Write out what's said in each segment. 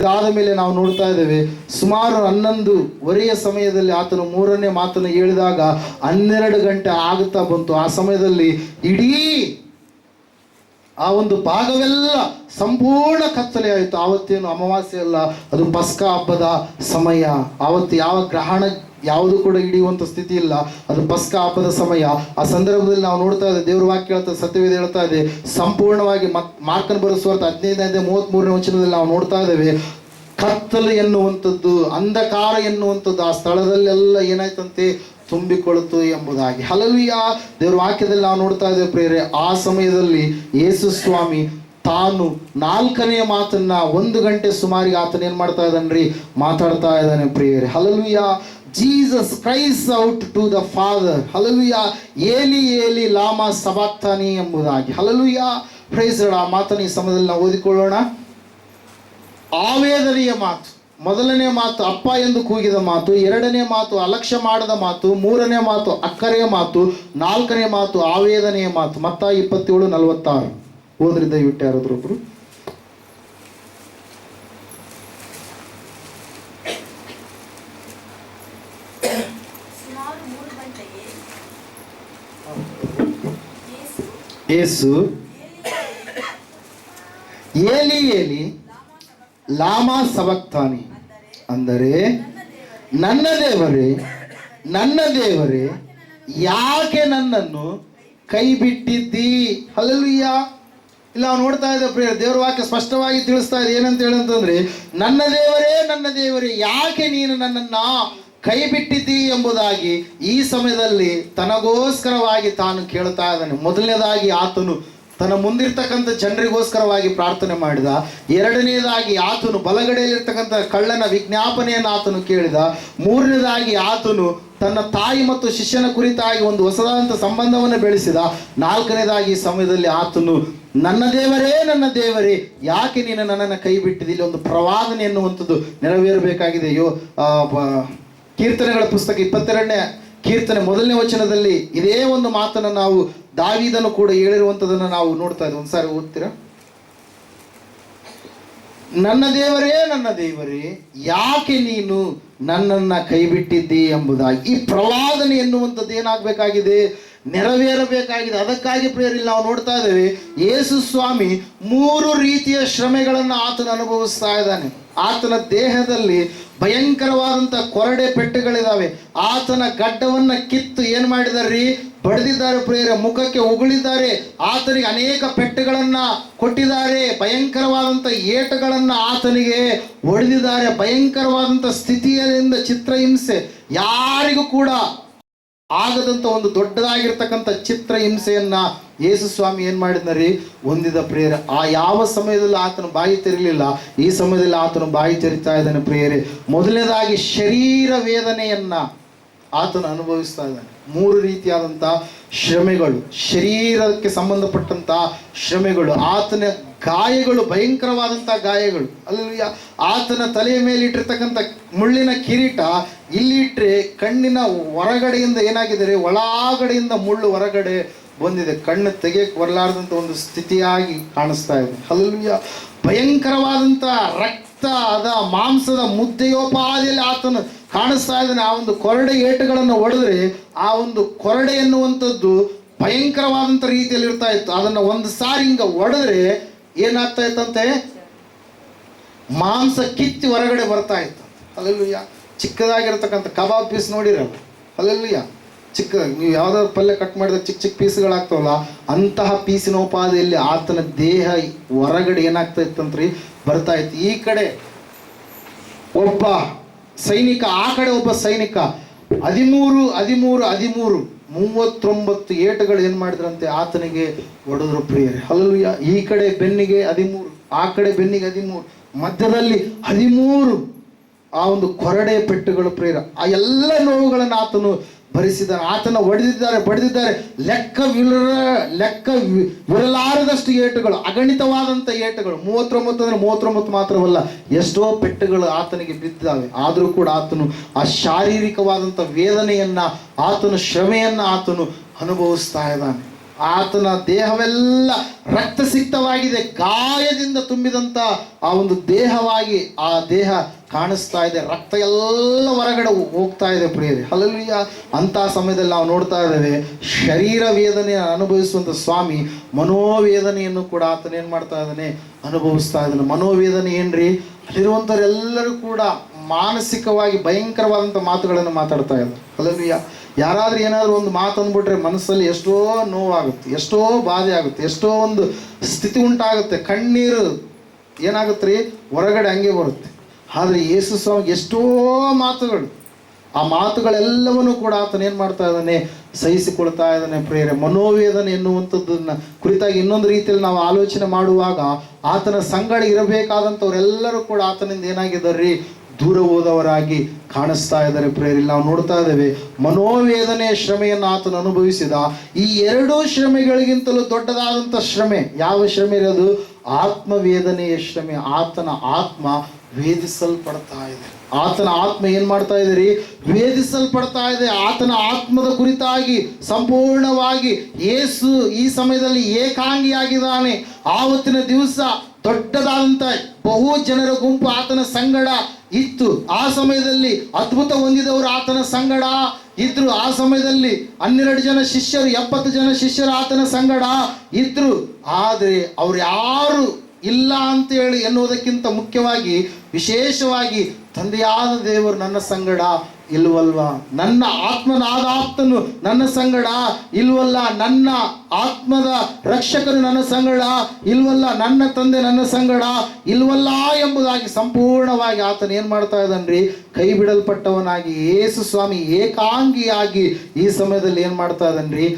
ಇದಾದ ಮೇಲೆ ನಾವು ನೋಡ್ತಾ ಇದ್ದೇವೆ ಸುಮಾರು 11:30 ಸಮಯದಲ್ಲಿ ಆತನು 3ನೇ ಮಾತನ್ನು ಹೇಳಿದಾಗ 12 ಗಂಟೆ ಆಗುತ್ತಾ ಬಂತು. ಆ ಸಮಯದಲ್ಲಿ ಇಡೀ ಆ ಒಂದು ಭಾಗವೆಲ್ಲ ಸಂಪೂರ್ಣ ಕತ್ತಲೆ ಆಯಿತು. ಆವತ್ತೇನು ಅಮಾವಾಸ್ಯೆ ಅಲ್ಲ, ಅದು ಪಸ್ಕ ಹಬ್ಬದ ಸಮಯ. ಆವತ್ತು ಯಾವ ಗ್ರಹಣ ಯಾವುದು ಕೂಡ ಹಿಡಿಯುವಂಥ ಸ್ಥಿತಿ ಇಲ್ಲ, ಅದು ಪಸ್ಕ ಹಬ್ಬದ ಸಮಯ. ಆ ಸಂದರ್ಭದಲ್ಲಿ ನಾವು ನೋಡ್ತಾ ಇದ್ದೇವೆ, ದೇವ್ರ ವಾಕ್ಯ ಹೇಳ್ತಾ, ಸತ್ಯವೇದ ಹೇಳ್ತಾ ಇದೆ ಸಂಪೂರ್ಣವಾಗಿ. ಮಾರ್ಕನ ಬರೆಸುವಾರ್ತೆ 15:33 ವಚನದಲ್ಲಿ ನಾವು ನೋಡ್ತಾ ಇದ್ದೇವೆ, ಕತ್ತಲು ಎನ್ನುವಂಥದ್ದು, ಅಂಧಕಾರ ಎನ್ನುವಂಥದ್ದು ಆ ಸ್ಥಳದಲ್ಲೆಲ್ಲ ಏನಾಯ್ತಂತೆ, ತುಂಬಿಕೊಳ್ಳುತ್ತು ಎಂಬುದಾಗಿ. ಹಲ್ಲೆಲೂಯಾ. ದೇವ್ರ ವಾಕ್ಯದಲ್ಲಿ ನಾವು ನೋಡ್ತಾ ಇದ್ದೇವೆ ಪ್ರಿಯರೇ, ಆ ಸಮಯದಲ್ಲಿ ಯೇಸು ಸ್ವಾಮಿ ತಾನು 4ನೇ ಮಾತನ್ನ 1 ಗಂಟೆ ಸುಮಾರಿಗೆ ಆತನ ಏನ್ ಮಾಡ್ತಾ ಇದ್ದಾನ್ರಿ, ಮಾತಾಡ್ತಾ ಇದ್ದಾನೆ ಪ್ರಿಯರೇ. Hallelujah. Jesus cries out to the Father. Hallelujah. ಏಲಿ ಏಲಿ ಲಾಮಾ ಸಬಕ್ತಾನಿ ಎಂಬುದಾಗಿ. ಹಲ್ಲೆಲೂಯಾ. Praise Lord. ಆ ಮಾತನ್ನು ಈ ಸಮಯದಲ್ಲಿ ನಾವು ಓದಿಕೊಳ್ಳೋಣ. ಆವೇದನೆಯ ಮಾತು. 1ನೇ ಮಾತು ಅಪ್ಪ ಎಂದು ಕೂಗಿದ ಮಾತು, 2ನೇ ಮಾತು ಅಲಕ್ಷ್ಯ ಮಾಡದ ಮಾತು, 3ನೇ ಮಾತು ಅಕ್ಕರೆಯ ಮಾತು, 4ನೇ ಮಾತು ಆವೇದನೆಯ ಮಾತು. ಮತ್ತಾಯ 27:46 ಓದ್ರಿ ದಯವಿಟ್ಟು ಯಾರಾದ್ರೊಬ್ರು. ಯೇಸು ಏಲಿ ಏಲಿ ಲಾಮಾ ಸಬಕ್ತಾನಿ, ಅಂದರೆ ನನ್ನ ದೇವರೇ ನನ್ನ ದೇವರೇ ಯಾಕೆ ನನ್ನನ್ನು ಕೈ ಬಿಟ್ಟಿದ್ದಿ. ಹಲ್ಲೆಲೂಯಾ. ಇಲ್ಲ ನಾವು ನೋಡ್ತಾ ಇದ್ದೇವೆ ಪ್ರಿಯ, ದೇವರ ವಾಕ್ಯ ಸ್ಪಷ್ಟವಾಗಿ ತಿಳಿಸ್ತಾ ಇದೆ. ಏನಂತ ಹೇಳಂತಂದ್ರೆ, ನನ್ನ ದೇವರೇ ಯಾಕೆ ನೀನು ನನ್ನನ್ನ ಕೈ ಬಿಟ್ಟಿದ್ದಿ ಎಂಬುದಾಗಿ ಈ ಸಮಯದಲ್ಲಿ ತನಗೋಸ್ಕರವಾಗಿ ತಾನು ಕೇಳ್ತಾ ಇದ್ದಾನೆ. ಮೊದಲನೇದಾಗಿ ಆತನು ತನ್ನ ಮುಂದಿರ್ತಕ್ಕಂಥ ಜನರಿಗೋಸ್ಕರವಾಗಿ ಪ್ರಾರ್ಥನೆ ಮಾಡಿದ. 2ನೇದಾಗಿ ಆತನು ಬಲಗಡೆಯಲ್ಲಿರ್ತಕ್ಕಂಥ ಕಳ್ಳನ ವಿಜ್ಞಾಪನೆಯನ್ನು ಆತನು ಕೇಳಿದ. 3ನೇದಾಗಿ ಆತನು ತನ್ನ ತಾಯಿ ಮತ್ತು ಶಿಷ್ಯನ ಕುರಿತಾಗಿ ಒಂದು ಹೊಸದಾದಂಥ ಸಂಬಂಧವನ್ನು ಬೆಳೆಸಿದ. 4ನೇದಾಗಿ ಈ ಸಮಯದಲ್ಲಿ ಆತನು ನನ್ನ ದೇವರೇ ಯಾಕೆ ನೀನು ನನ್ನನ್ನು ಕೈ ಬಿಟ್ಟಿದ್ದಿ. ಇಲ್ಲಿ ಒಂದು ಪ್ರವಾದನೆ ಎನ್ನುವಂಥದ್ದು ನೆರವೇರಬೇಕಾಗಿದೆ. ಕೀರ್ತನೆಗಳ ಪುಸ್ತಕ 22ನೇ ಕೀರ್ತನೆ 1ನೇ ವಚನದಲ್ಲಿ ಇದೇ ಒಂದು ಮಾತನ್ನು ನಾವು ದಾವೀದನು ಕೂಡ ಹೇಳಿರುವಂಥದ್ದನ್ನು ನಾವು ನೋಡ್ತಾ ಇದ್ದೇವೆ. ಒಂದ್ಸಾರಿ ಓದ್ತೀರಾ? ನನ್ನ ದೇವರೇ ಯಾಕೆ ನೀನು ನನ್ನನ್ನು ಕೈ ಬಿಟ್ಟಿದ್ದಿ ಎಂಬುದಾಗಿ. ಈ ಪ್ರವಾದನೆ ಎನ್ನುವಂಥದ್ದು ಏನಾಗಬೇಕಾಗಿದೆ, ನೆರವೇರಬೇಕಾಗಿದೆ. ಅದಕ್ಕಾಗಿ ಪ್ರಿಯರಲ್ಲಿ ನಾವು ನೋಡ್ತಾ ಇದ್ದೇವೆ, ಯೇಸು ಸ್ವಾಮಿ 3 ರೀತಿಯ ಶ್ರಮೆಗಳನ್ನು ಆತನು ಅನುಭವಿಸ್ತಾ ಇದ್ದಾನೆ. ಆತನ ದೇಹದಲ್ಲಿ ಭಯಂಕರವಾದಂಥ ಕೊರಡೆ ಪೆಟ್ಟುಗಳಿದ್ದಾವೆ. ಆತನ ಗಡ್ಡವನ್ನು ಕಿತ್ತು ಏನು ಮಾಡಿದಾರ್ರಿ, ಬಡಿದಿದ್ದಾರೆ ಪ್ರಿಯರೇ. ಮುಖಕ್ಕೆ ಉಗುಳಿದ್ದಾರೆ. ಆತನಿಗೆ ಅನೇಕ ಪೆಟ್ಟುಗಳನ್ನ ಕೊಟ್ಟಿದ್ದಾರೆ. ಭಯಂಕರವಾದಂಥ ಏಟುಗಳನ್ನ ಆತನಿಗೆ ಹೊಡೆದಿದ್ದಾರೆ. ಭಯಂಕರವಾದಂಥ ಸ್ಥಿತಿಯಿಂದ ಚಿತ್ರಹಿಂಸೆ, ಯಾರಿಗೂ ಕೂಡ ಆಗದಂಥ ಒಂದು ದೊಡ್ಡದಾಗಿರ್ತಕ್ಕಂಥ ಚಿತ್ರಹಿಂಸೆಯನ್ನ ಯೇಸು ಸ್ವಾಮಿ ಏನ್ ಮಾಡಿದ್ನರಿ, ಹೊಂದಿದ ಪ್ರಿಯರೇ. ಆ ಯಾವ ಸಮಯದಲ್ಲಿ ಆತನು ಬಾಯಿ ತೆರಲಿಲ್ಲ, ಈ ಸಮಯದಲ್ಲಿ ಆತನು ಬಾಯಿ ತೆರಿತಾ ಇದ್ದಾನೆ ಪ್ರಿಯರೇ. ಮೊದಲನೇದಾಗಿ ಶರೀರ ವೇದನೆಯನ್ನ ಆತನು ಅನುಭವಿಸ್ತಾ ಇದ್ದಾನೆ. 3 ರೀತಿಯಾದಂಥ ಶ್ರಮೆಗಳು, ಶರೀರಕ್ಕೆ ಸಂಬಂಧಪಟ್ಟಂತ ಶ್ರಮೆಗಳು. ಆತನ ಗಾಯಗಳು, ಭಯಂಕರವಾದಂಥ ಗಾಯಗಳು. ಅಲ್ಲಿ ಆತನ ತಲೆಯ ಮೇಲೆ ಇಟ್ಟಿರ್ತಕ್ಕಂಥ ಮುಳ್ಳಿನ ಕಿರೀಟ ಇಲ್ಲಿಟ್ರೆ ಕಣ್ಣಿನ ಹೊರಗಡೆಯಿಂದ ಏನಾಗಿದೆ, ಒಳಗಡೆಯಿಂದ ಮುಳ್ಳು ಹೊರಗಡೆ ಬಂದಿದೆ. ಕಣ್ಣು ತೆಗೆಯಕ್ಕೆ ಬರಲಾರ್ದಂಥ ಒಂದು ಸ್ಥಿತಿಯಾಗಿ ಕಾಣಿಸ್ತಾ ಇದೆ. ಹಲ್ಲೆಲೂಯಾ. ಭಯಂಕರವಾದಂಥ ರಕ್ತದ ಮಾಂಸದ ಮುದ್ದೆಯೋಪಾದಿಯಲ್ಲಿ ಆತನು ಕಾಣಿಸ್ತಾ ಇದ್ದಾನೆ. ಆ ಒಂದು ಕೊರಡೆ ಏಟುಗಳನ್ನು ಹೊಡೆದ್ರೆ ಆ ಒಂದು ಕೊರಡೆ ಎನ್ನುವಂಥದ್ದು ಭಯಂಕರವಾದಂಥ ರೀತಿಯಲ್ಲಿ ಇರ್ತಾ ಇತ್ತು. ಅದನ್ನು ಒಂದು ಸಾರಿ ಹಿಂಗ ಹೊಡೆದ್ರೆ ಏನಾಗ್ತಾ ಇತ್ತಂತೆ, ಮಾಂಸ ಕಿತ್ತಿ ಹೊರಗಡೆ ಬರ್ತಾ ಇತ್ತು. ಹಲ್ಲೆಲೂಯಾ. ಚಿಕ್ಕದಾಗಿರ್ತಕ್ಕಂಥ ಕಬಾಬ್ ಪೀಸ್ ನೋಡಿರಲ್ಲ, ಹಲ್ಲೆಲೂಯಾ, ಚಿಕ್ಕದಾಗಿ ನೀವು ಯಾವುದಾದ್ರು ಪಲ್ಯ ಕಟ್ ಮಾಡಿದ್ರೆ ಚಿಕ್ಕ ಚಿಕ್ಕ ಪೀಸ್ಗಳಾಗ್ತಾವಲ್ಲ, ಅಂತಹ ಪೀಸಿನೋಪಾದಿಯಲ್ಲಿ ಆತನ ದೇಹ ಹೊರಗಡೆ ಏನಾಗ್ತಾ ಇತ್ತಂತ್ರಿ, ಬರ್ತಾ ಇತ್ತು. ಈ ಕಡೆ ಒಬ್ಬ ಸೈನಿಕ, ಆ ಕಡೆ ಒಬ್ಬ ಸೈನಿಕ. 39 ಏಟುಗಳು ಏನು ಮಾಡಿದ್ರಂತೆ, ಆತನಿಗೆ ಹೊಡೆದ್ರು ಪ್ರಿಯರೇ. ಹಲ್ಲೆಲೂಯಾ. ಈ ಕಡೆ ಬೆನ್ನಿಗೆ 13, ಆ ಕಡೆ ಬೆನ್ನಿಗೆ 13, ಮಧ್ಯದಲ್ಲಿ 13 ಆ ಒಂದು ಕೊರಡೆ ಪೆಟ್ಟುಗಳು ಪ್ರಿಯರೇ. ಆ ಎಲ್ಲ ನೋವುಗಳನ್ನು ಆತನು ಭರಿಸಿದ್ದಾನೆ. ಆತನ ಬಡಿದಿದ್ದಾರೆ. ಲೆಕ್ಕವಿರಲಾರದಷ್ಟು ಏಟುಗಳು, ಅಗಣಿತವಾದಂಥ ಏಟುಗಳು. 39 ಅಂದರೆ 39 ಮಾತ್ರವಲ್ಲ, ಎಷ್ಟೋ ಪೆಟ್ಟುಗಳು ಆತನಿಗೆ ಬಿದ್ದಿದ್ದಾವೆ. ಆದರೂ ಕೂಡ ಆತನು ಆ ಶಾರೀರಿಕವಾದಂಥ ವೇದನೆಯನ್ನ, ಆತನು ಶ್ರಮೆಯನ್ನ ಆತನು ಅನುಭವಿಸ್ತಾ ಇದ್ದಾನೆ. ಆತನ ದೇಹವೆಲ್ಲ ರಕ್ತಸಿಕ್ತವಾಗಿದೆ, ಗಾಯದಿಂದ ತುಂಬಿದಂಥ ಆ ಒಂದು ದೇಹವಾಗಿ ಆ ದೇಹ ಕಾಣಿಸ್ತಾ ಇದೆ, ರಕ್ತ ಎಲ್ಲ ಹೊರಗಡೆ ಹೋಗ್ತಾ ಇದೆ ಪ್ರಿಯರೇ. ಹಲ್ಲೆಲೂಯಾ. ಅಂಥ ಸಮಯದಲ್ಲಿ ನಾವು ನೋಡ್ತಾ ಇದ್ದೇವೆ, ಶರೀರ ವೇದನೆಯನ್ನು ಅನುಭವಿಸುವಂಥ ಸ್ವಾಮಿ ಮನೋವೇದನೆಯನ್ನು ಕೂಡ ಆತನ ಏನು ಮಾಡ್ತಾ ಇದ್ದಾನೆ, ಅನುಭವಿಸ್ತಾ ಇದ್ದಾನೆ. ಮನೋವೇದನೆ ಏನ್ರಿ? ಅಲ್ಲಿರುವಂಥವರೆಲ್ಲರೂ ಕೂಡ ಮಾನಸಿಕವಾಗಿ ಭಯಂಕರವಾದಂಥ ಮಾತುಗಳನ್ನು ಮಾತಾಡ್ತಾ ಇದ್ದಾರೆ. ಹಲ್ಲೆಲೂಯಾ. ಯಾರಾದ್ರೂ ಏನಾದರೂ ಒಂದು ಮಾತು ಅಂದ್ಬಿಟ್ರೆ ಮನಸ್ಸಲ್ಲಿ ಎಷ್ಟೋ ನೋವಾಗುತ್ತೆ, ಎಷ್ಟೋ ಬಾಧೆ ಆಗುತ್ತೆ, ಎಷ್ಟೋ ಒಂದು ಸ್ಥಿತಿ ಉಂಟಾಗುತ್ತೆ, ಕಣ್ಣೀರು ಏನಾಗುತ್ತೆ ರೀ ಹೊರಗಡೆ ಹಂಗೆ ಬರುತ್ತೆ. ಆದರೆ ಯೇಸು ಸ್ವಾಮಿಗೆ ಎಷ್ಟೋ ಮಾತುಗಳು, ಆ ಮಾತುಗಳೆಲ್ಲವನ್ನೂ ಕೂಡ ಆತನ ಏನು ಮಾಡ್ತಾ ಇದ್ದಾನೆ, ಸಹಿಸಿಕೊಳ್ತಾ ಇದ್ದಾನೆ ಪ್ರಿಯರೇ. ಮನೋವೇದನೆ ಎನ್ನುವಂಥದ್ದನ್ನ ಕುರಿತಾಗಿ ಇನ್ನೊಂದು ರೀತಿಯಲ್ಲಿ ನಾವು ಆಲೋಚನೆ ಮಾಡುವಾಗ, ಆತನ ಸಂಗಡ ಇರಬೇಕಾದಂಥವರೆಲ್ಲರೂ ಕೂಡ ಆತನಿಂದ ಏನಾಗಿದ್ದಾರೆ, ದೂರ ಹೋದವರಾಗಿ ಕಾಣಿಸ್ತಾ ಇದ್ದಾರೆ ಪ್ರಿಯರಲ್ಲಿ. ನಾವು ನೋಡ್ತಾ ಇದ್ದೇವೆ, ಮನೋವೇದನೆಯ ಶ್ರಮೆಯನ್ನು ಆತನು ಅನುಭವಿಸಿದ. ಈ ಎರಡೂ ಶ್ರಮೆಗಳಿಗಿಂತಲೂ ದೊಡ್ಡದಾದಂಥ ಶ್ರಮೆ ಯಾವ ಶ್ರಮೆ ಇರೋದು? ಆತ್ಮವೇದನೆಯ ಶ್ರಮೆ. ಆತನ ಆತ್ಮ ವೇದಿಸಲ್ಪಡ್ತಾ ಇದೆ. ಆತನ ಆತ್ಮ ಏನ್ ಮಾಡ್ತಾ ಇದೆ ರೀ? ವೇದಿಸಲ್ಪಡ್ತಾ ಇದೆ. ಆತನ ಆತ್ಮದ ಕುರಿತಾಗಿ ಸಂಪೂರ್ಣವಾಗಿ ಯೇಸು ಈ ಸಮಯದಲ್ಲಿ ಏಕಾಂಗಿಯಾಗಿದ್ದಾನೆ. ಆವತ್ತಿನ ದಿವಸ ದೊಡ್ಡದಾದಂಥ ಬಹು ಜನರ ಗುಂಪು ಆತನ ಸಂಗಡ ಇತ್ತು. ಆ ಸಮಯದಲ್ಲಿ ಅದ್ಭುತ ಹೊಂದಿದವರು ಆತನ ಸಂಗಡ ಇದ್ರು. ಆ ಸಮಯದಲ್ಲಿ 12 ಜನ ಶಿಷ್ಯರು, 70 ಜನ ಶಿಷ್ಯರು ಆತನ ಸಂಗಡ ಇದ್ರು. ಆದರೆ ಅವ್ರು ಯಾರು ಇಲ್ಲ ಅಂತೇಳಿ ಎನ್ನುವುದಕ್ಕಿಂತ ಮುಖ್ಯವಾಗಿ ವಿಶೇಷವಾಗಿ ತಂದೆಯಾದ ದೇವರು ನನ್ನ ಸಂಗಡ ಇಲ್ವಲ್ವಾ, ನನ್ನ ಆತ್ಮನಾದ ಆಪ್ತನು ನನ್ನ ಸಂಗಡ ಇಲ್ವಲ್ಲ, ನನ್ನ ಆತ್ಮದ ರಕ್ಷಕನು ನನ್ನ ಸಂಗಡ ಇಲ್ವಲ್ಲ, ನನ್ನ ತಂದೆ ನನ್ನ ಸಂಗಡ ಇಲ್ವಲ್ಲ ಎಂಬುದಾಗಿ ಸಂಪೂರ್ಣವಾಗಿ ಆತನ ಏನು ಮಾಡ್ತಾ ಇದ್ದಾನ್ರಿ? ಕೈ ಬಿಡಲ್ಪಟ್ಟವನಾಗಿ ಯೇಸು ಸ್ವಾಮಿ ಏಕಾಂಗಿಯಾಗಿ ಈ ಸಮಯದಲ್ಲಿ ಏನು ಮಾಡ್ತಾ ಇದ್ದಾನ್ರಿ?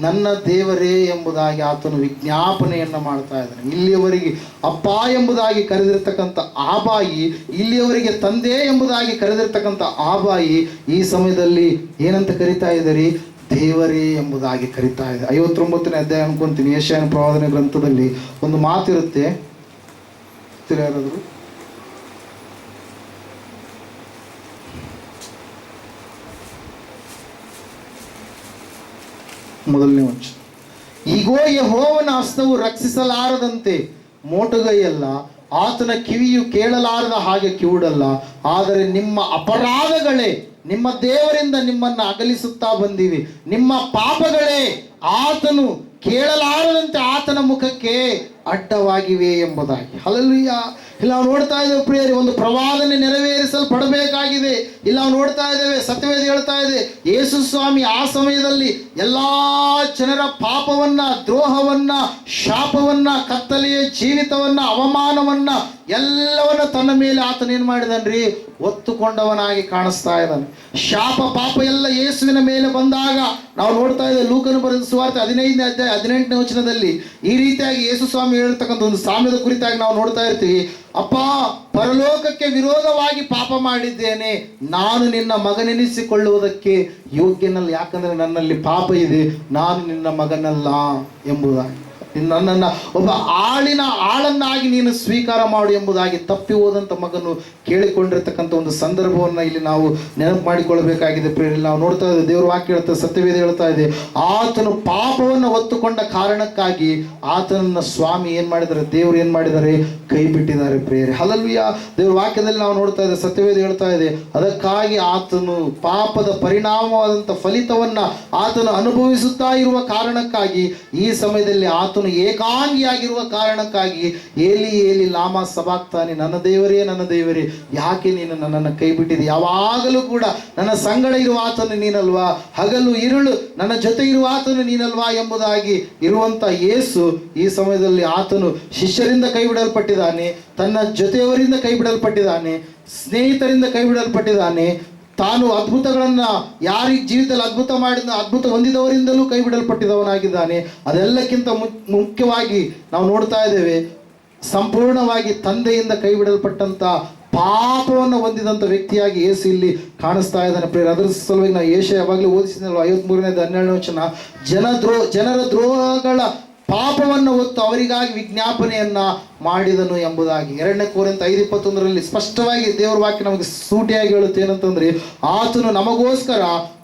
ನನ್ನ ದೇವರೇ ಎಂಬುದಾಗಿ ಆತನು ವಿಜ್ಞಾಪನೆಯನ್ನು ಮಾಡ್ತಾ ಇದ್ದಾನೆ. ಇಲ್ಲಿಯವರೆಗೆ ಅಪ್ಪ ಎಂಬುದಾಗಿ ಕರೆದಿರ್ತಕ್ಕಂಥ ಆ ಬಾಯಿ, ಇಲ್ಲಿಯವರೆಗೆ ತಂದೆ ಎಂಬುದಾಗಿ ಕರೆದಿರ್ತಕ್ಕಂಥ ಆ ಬಾಯಿ ಈ ಸಮಯದಲ್ಲಿ ಏನಂತ ಕರಿತಾ ಇದ್ದೀರಿ? ದೇವರೇ ಎಂಬುದಾಗಿ ಕರಿತಾ ಇದೆ. 59ನೇ ಅಧ್ಯಾಯ ಅನ್ಕೊಂತೀನಿ, ಯೆಶಾಯನ ಪ್ರವಾದನೆ ಗ್ರಂಥದಲ್ಲಿ ಒಂದು ಮಾತಿರುತ್ತೆ. ಯಾರಾದ್ರು ಮೊದಲನೇ ವಂಶ. ಈಗೋ ಯೆಹೋವನ ಹಸ್ತವು ರಕ್ಷಿಸಲಾರದಂತೆ ಮೋಟುಗೈಯಲ್ಲ, ಆತನ ಕಿವಿಯು ಕೇಳಲಾರದ ಹಾಗೆ ಕಿವುಡಲ್ಲ. ಆದರೆ ನಿಮ್ಮ ಅಪರಾಧಗಳೇ ನಿಮ್ಮ ದೇವರಿಂದ ನಿಮ್ಮನ್ನು ಅಗಲಿಸುತ್ತಾ ಬಂದಿವೆ, ನಿಮ್ಮ ಪಾಪಗಳೇ ಆತನು ಕೇಳಲಾರದಂತೆ ಆತನ ಮುಖಕ್ಕೆ ಅಡ್ಡವಾಗಿವೆ ಎಂಬುದಾಗಿ. ಹಲ್ಲೆಲೂಯಾ. ಇಲ್ಲಿ ನಾವು ನೋಡ್ತಾ ಇದ್ದೇವೆ ಪ್ರಿಯರೇ, ಒಂದು ಪ್ರವಾದನೆ ನೆರವೇರಿಸಲ್ಪಡಬೇಕಾಗಿದೆ. ಇಲ್ಲಿ ನಾವು ನೋಡ್ತಾ ಇದ್ದೇವೆ, ಸತ್ಯವೇದ ಹೇಳ್ತಾ ಇದೆ, ಯೇಸು ಸ್ವಾಮಿ ಆ ಸಮಯದಲ್ಲಿ ಎಲ್ಲಾ ಜನರ ಪಾಪವನ್ನ, ದ್ರೋಹವನ್ನ, ಶಾಪವನ್ನ, ಕತ್ತಲೆಯ ಜೀವಿತವನ್ನ, ಅವಮಾನವನ್ನ ಎಲ್ಲವನ್ನ ತನ್ನ ಮೇಲೆ ಆತನ ಏನ್ ಮಾಡಿದನ್ರಿ? ಒತ್ತುಕೊಂಡವನಾಗಿ ಕಾಣಿಸ್ತಾ ಇದ್ದಾನೆ. ಶಾಪ ಪಾಪ ಎಲ್ಲ ಯೇಸುವಿನ ಮೇಲೆ ಬಂದಾಗ ನಾವು ನೋಡ್ತಾ ಇದ್ದೇವೆ, ಲೂಕನು ಬರೆದ ಸುವಾರ್ತೆ 15ನೇ ಅಧ್ಯಾಯ 18ನೇ ವಚನದಲ್ಲಿ ಈ ರೀತಿಯಾಗಿ ಯೇಸು ಸ್ವಾಮಿ ಹೇಳ್ತಕ್ಕಂಥ ಒಂದು ಸಾಮ್ಯದ ಕುರಿತಾಗಿ ನಾವು ನೋಡ್ತಾ ಇರ್ತೀವಿ. ಅಪ್ಪ, ಪರಲೋಕಕ್ಕೆ ವಿರೋಧವಾಗಿ ಪಾಪ ಮಾಡಿದ್ದೇನೆ, ನಾನು ನಿನ್ನ ಮಗನೆನಿಸಿಕೊಳ್ಳುವುದಕ್ಕೆ ಯೋಗ್ಯನಲ್ಲ, ಯಾಕಂದ್ರೆ ನನ್ನಲ್ಲಿ ಪಾಪ ಇದೆ, ನಾನು ನಿನ್ನ ಮಗನಲ್ಲ ಎಂಬುದಾಗಿ. ನನ್ನನ್ನು ಒಬ್ಬ ಆಳನ್ನಾಗಿ ನೀನು ಸ್ವೀಕಾರ ಮಾಡು ಎಂಬುದಾಗಿ ತಪ್ಪಿ ಹೋದಂಥ ಮಗನು ಕೇಳಿಕೊಂಡಿರ್ತಕ್ಕಂಥ ಒಂದು ಸಂದರ್ಭವನ್ನು ಇಲ್ಲಿ ನಾವು ನೆನಪು ಮಾಡಿಕೊಳ್ಳಬೇಕಾಗಿದೆ ಪ್ರಿಯರಲ್ಲಿ. ನಾವು ನೋಡ್ತಾ ಇದ್ದೇವೆ, ದೇವ್ರ ವಾಕ್ಯ ಹೇಳ್ತಾ, ಸತ್ಯವೇದ ಹೇಳ್ತಾ ಇದೆ, ಆತನು ಪಾಪವನ್ನು ಹೊತ್ತುಕೊಂಡ ಕಾರಣಕ್ಕಾಗಿ ಆತನನ್ನ ಸ್ವಾಮಿ ಏನ್ ಮಾಡಿದ್ದಾರೆ? ದೇವರು ಏನ್ ಮಾಡಿದ್ದಾರೆ? ಕೈ ಬಿಟ್ಟಿದ್ದಾರೆ ಪ್ರಿಯರೇ. ಹಲ್ಲೆಲೂಯಾ. ದೇವ್ರ ವಾಕ್ಯದಲ್ಲಿ ನಾವು ನೋಡ್ತಾ ಇದ್ದೇವೆ, ಸತ್ಯವೇದ ಹೇಳ್ತಾ ಇದೆ, ಅದಕ್ಕಾಗಿ ಆತನು ಪಾಪದ ಪರಿಣಾಮವಾದಂಥ ಫಲಿತವನ್ನ ಆತನು ಅನುಭವಿಸುತ್ತಾ ಇರುವ ಕಾರಣಕ್ಕಾಗಿ ಈ ಸಮಯದಲ್ಲಿ ಆತನು ಏಕಾಂಗಿಯಾಗಿರುವ ಕಾರಣಕ್ಕಾಗಿ ಏಲಿ ಏಲಿ ಲಾಮಾ ಸಬಾಕ್ತಾನಿ, ನನ್ನ ದೇವರೇ ನನ್ನ ದೇವರೇ ಯಾಕೆ ನೀನು ನನ್ನನ್ನು ಕೈ ಬಿಟ್ಟಿದೆ? ಯಾವಾಗಲೂ ಕೂಡ ನನ್ನ ಸಂಗಡ ಇರುವ ಆತನು ನೀನಲ್ವಾ, ಹಗಲು ಇರುಳು ನನ್ನ ಜೊತೆ ಇರುವ ಆತನು ನೀನಲ್ವಾ ಎಂಬುದಾಗಿ ಇರುವಂತ ಯೇಸು ಈ ಸಮಯದಲ್ಲಿ ಆತನು ಶಿಷ್ಯರಿಂದ ಕೈ ಬಿಡಲ್ಪಟ್ಟಿದ್ದಾನೆ, ತನ್ನ ಜೊತೆಯವರಿಂದ ಕೈ ಬಿಡಲ್ಪಟ್ಟಿದ್ದಾನೆ, ಸ್ನೇಹಿತರಿಂದ ಕೈ ಬಿಡಲ್ಪಟ್ಟಿದ್ದಾನೆ, ತಾನು ಅದ್ಭುತಗಳನ್ನ ಯಾರಿಗೆ ಜೀವಿತದಲ್ಲಿ ಅದ್ಭುತ ಹೊಂದಿದವರಿಂದಲೂ ಕೈ ಬಿಡಲ್ಪಟ್ಟಿದವನಾಗಿದ್ದಾನೆ. ಅದೆಲ್ಲಕ್ಕಿಂತ ಮುಖ್ಯವಾಗಿ ನಾವು ನೋಡ್ತಾ ಇದ್ದೇವೆ, ಸಂಪೂರ್ಣವಾಗಿ ತಂದೆಯಿಂದ ಕೈ ಬಿಡಲ್ಪಟ್ಟಂತ ಪಾಪವನ್ನು ಹೊಂದಿದಂಥ ವ್ಯಕ್ತಿಯಾಗಿ ಯೇಸು ಇಲ್ಲಿ ಕಾಣಿಸ್ತಾ ಇದ್ದಾನೆ ಪ್ರಿಯರೇ. ಅದರ ಸಲುವಾಗಿ ನಾವು ಯೆಶಾಯ ಯಾವಾಗಲೂ ಓದಿಸಿದ್ನಲ್ವ, 53ನೇ 12ನೇ ವಚನ, ಜನರ ದ್ರೋಹಗಳ ಪಾಪವನ್ನು ಹೊತ್ತು ಅವರಿಗಾಗಿ ವಿಜ್ಞಾಪನೆಯನ್ನ ಮಾಡಿದನು ಎಂಬುದಾಗಿ. 2ನೇ ಕೊರಿಂಥ 5:21 ಸ್ಪಷ್ಟವಾಗಿ ದೇವರ ವಾಕ್ಯ ನಮಗೆ ಸೂಟಿಯಾಗಿ ಹೇಳುತ್ತೆ ಏನಂತಂದ್ರೆ, ಆತನು ನಮಗೋಸ್ಕರ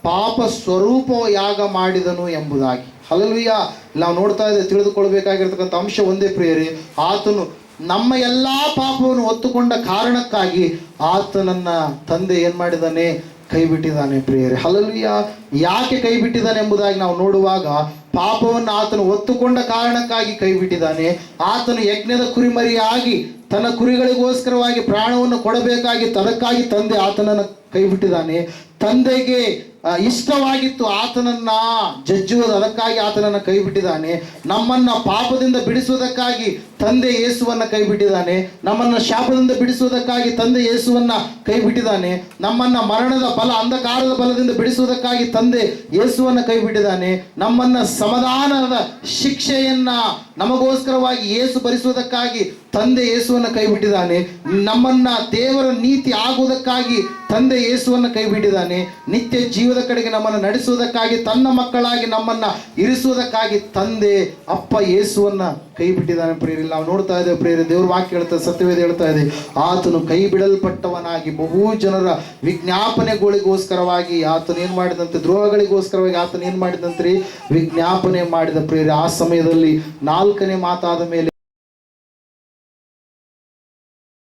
ಪಾಪ ಸ್ವರೂಪ ಯಾಗ ಮಾಡಿದನು ಎಂಬುದಾಗಿ. ಹಲ್ಲೆಲೂಯಾ. ನಾವು ನೋಡ್ತಾ ಇದ್ದೇವೆ, ತಿಳಿದುಕೊಳ್ಬೇಕಾಗಿರ್ತಕ್ಕಂಥ ಅಂಶ ಒಂದೇ ಪ್ರಿಯರೇ, ಆತನು ನಮ್ಮ ಎಲ್ಲ ಪಾಪವನ್ನು ಹೊತ್ತುಕೊಂಡ ಕಾರಣಕ್ಕಾಗಿ ಆತನನ್ನ ತಂದೆ ಏನ್ ಮಾಡಿದ್ದಾನೆ, ಕೈ ಬಿಟ್ಟಿದ್ದಾನೆ ಪ್ರಿಯರೇ. ಹಲ್ಲೆಲೂಯಾ. ಯಾಕೆ ಕೈ ಬಿಟ್ಟಿದ್ದಾನೆ ಎಂಬುದಾಗಿ ನಾವು ನೋಡುವಾಗ, ಪಾಪವನ್ನು ಆತನು ಹೊತ್ತುಕೊಂಡ ಕಾರಣಕ್ಕಾಗಿ ಕೈ ಬಿಟ್ಟಿದ್ದಾನೆ. ಆತನು ಯಜ್ಞದ ಕುರಿಮರಿಯಾಗಿ ತನ್ನ ಕುರಿಗಳಿಗೋಸ್ಕರವಾಗಿ ಪ್ರಾಣವನ್ನು ಕೊಡಬೇಕಾಗಿ ಅದಕ್ಕಾಗಿ ತಂದೆ ಆತನನ್ನು ಕೈ ಬಿಟ್ಟಿದ್ದಾನೆ. ತಂದೆಗೆ ಇಷ್ಟವಾಗಿತ್ತು ಆತನನ್ನ ಜಜ್ಜುವುದು, ಅದಕ್ಕಾಗಿ ಆತನನ್ನು ಕೈ ಬಿಟ್ಟಿದ್ದಾನೆ. ನಮ್ಮನ್ನ ಪಾಪದಿಂದ ಬಿಡಿಸುವುದಕ್ಕಾಗಿ ತಂದೆ ಯೇಸುವನ್ನ ಕೈ ಬಿಟ್ಟಿದ್ದಾನೆ. ನಮ್ಮನ್ನ ಶಾಪದಿಂದ ಬಿಡಿಸುವುದಕ್ಕಾಗಿ ತಂದೆ ಯೇಸುವನ್ನ ಕೈ ಬಿಟ್ಟಿದ್ದಾನೆ. ನಮ್ಮನ್ನ ಮರಣದ ಬಲ, ಅಂಧಕಾರದ ಬಲದಿಂದ ಬಿಡಿಸುವುದಕ್ಕಾಗಿ ತಂದೆ ಯೇಸುವನ್ನ ಕೈ ಬಿಟ್ಟಿದ್ದಾನೆ. ನಮ್ಮನ್ನ ಸಮಾಧಾನದ ಶಿಕ್ಷೆಯನ್ನ ನಮಗೋಸ್ಕರವಾಗಿ ಯೇಸು ಭರಿಸುವುದಕ್ಕಾಗಿ ತಂದೆ ಯೇಸುವನ್ನ ಕೈ ಬಿಟ್ಟಿದ್ದಾನೆ. ನಮ್ಮನ್ನ ದೇವರ ನೀತಿ ಆಗುವುದಕ್ಕಾಗಿ ತಂದೆ ಯೇಸುವನ್ನ ಕೈ ಬಿಟ್ಟಿದ್ದಾನೆ. ನಿತ್ಯ ಜೀವದ ಕಡೆಗೆ ನಮ್ಮನ್ನು ನಡೆಸುವುದಕ್ಕಾಗಿ, ತನ್ನ ಮಕ್ಕಳಾಗಿ ನಮ್ಮನ್ನ ಇರಿಸುವುದಕ್ಕಾಗಿ ತಂದೆ ಅಪ್ಪ ಯೇಸುವನ್ನ ಕೈ ಬಿಟ್ಟಿದ್ದಾನೆ ಪ್ರಿಯರೇ. ನಾವು ನೋಡ್ತಾ ಇದ್ದೇವೆ ಪ್ರಿಯರೇ, ದೇವ್ರ ವಾಕ್ಯ ಹೇಳ್ತಾ, ಸತ್ಯವೇದ ಹೇಳ್ತಾ ಇದೆ, ಆತನು ಕೈ ಬಿಡಲ್ಪಟ್ಟವನಾಗಿ ಬಹು ಜನರ ವಿಜ್ಞಾಪನೆಗಳಿಗೋಸ್ಕರವಾಗಿ ಆತನು ಏನ್ ಮಾಡಿದಂತೆ, ದ್ರೋಹಗಳಿಗೋಸ್ಕರವಾಗಿ ಆತನು ಏನ್ ಮಾಡಿದಂತ್ರಿ, ವಿಜ್ಞಾಪನೆ ಮಾಡಿದ ಪ್ರಿಯರೇ. ಆ ಸಮಯದಲ್ಲಿ 4ನೇ ಮಾತಾದ ಮೇಲೆ